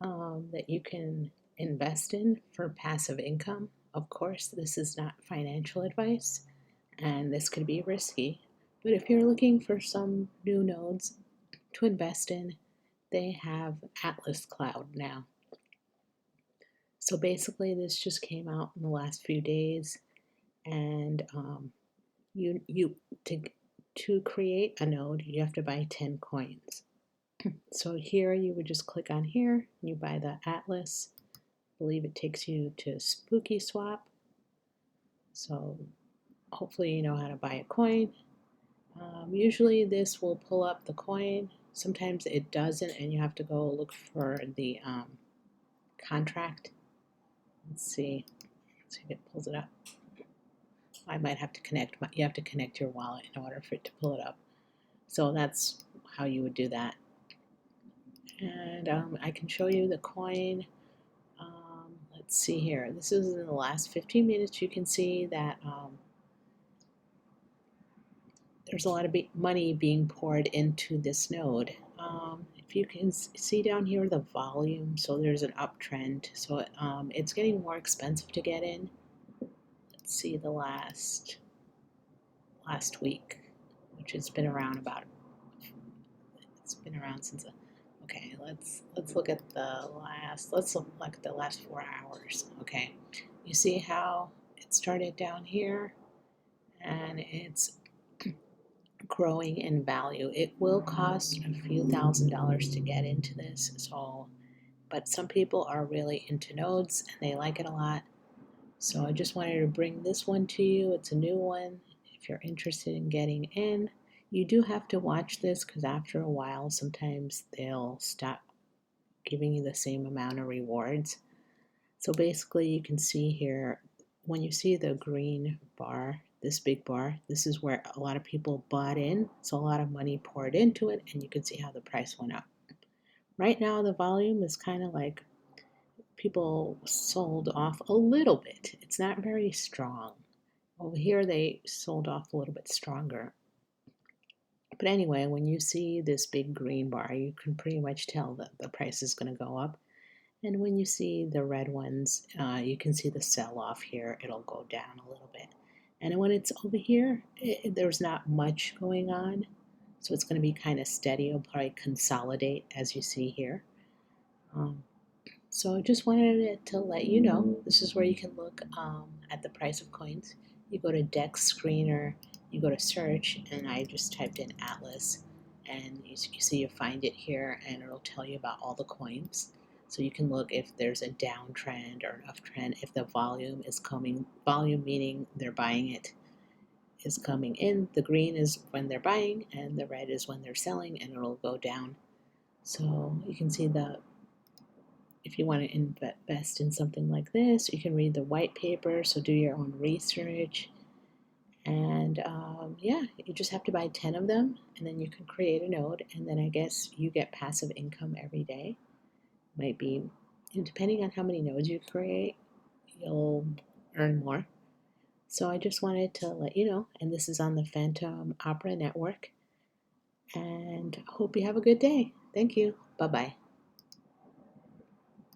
that you can invest in for passive income. Of course, this is not financial advice and this could be risky, but if you're looking for some new nodes to invest in, they have Atlas Cloud now. So basically, this just came out in the last few days, and you to create a node, you have to buy 10 coins. So here you would just click on here, and you buy the Atlas. I believe it takes you to Spooky Swap. So hopefully you know how to buy a coin. Usually this will pull up the coin. Sometimes it doesn't, and you have to go look for the contract. Let's see if it pulls it up. I might have to you have to connect your wallet in order for it to pull it up. So that's how you would do that. And I can show you the coin. Let's see here. This is in the last 15 minutes. You can see that there's a lot of money being poured into this node. If you can see down here the volume, so there's an uptrend. So it's getting more expensive to get in. Let's see the last week, which has been around it's been around since. Okay, let's look at the last. Let's look at the last 4 hours. Okay, you see how it started down here, and it's growing in value. It will cost a few $1,000s to get into this, so but some people are really into nodes and they like it a lot. So I just wanted to bring this one to you. It's a new one. If you're interested in getting in, you do have to watch this because after a while sometimes they'll stop giving you the same amount of rewards. So basically you can see here, when you see the green bar, this big bar, this is where a lot of people bought in, so a lot of money poured into it, and you can see how the price went up. Right now the volume is kind of like people sold off a little bit. It's not very strong. Over here they sold off a little bit stronger. But anyway, when you see this big green bar, you can pretty much tell that the price is going to go up. And when you see the red ones, you can see the sell-off here. It'll go down a little bit. And when it's over here, there's not much going on. So it's going to be kind of steady. It'll probably consolidate, as you see here. So I just wanted to let you know, this is where you can look at the price of coins. You go to Dex Screener, you go to search, and I just typed in Atlas, and you see you find it here, and it'll tell you about all the coins. So you can look if there's a downtrend or an uptrend, if the volume is coming, volume meaning they're buying it, is coming in. The green is when they're buying, and the red is when they're selling, and it'll go down. So you can see if you want to invest in something like this, you can read the white paper, so do your own research. And yeah, you just have to buy 10 of them, and then you can create a node, and then I guess you get passive income every day. Might be, depending on how many nodes you create, you'll earn more. So I just wanted to let you know, and this is on the Phantom Opera Network, and hope you have a good day. Thank you. Bye-bye.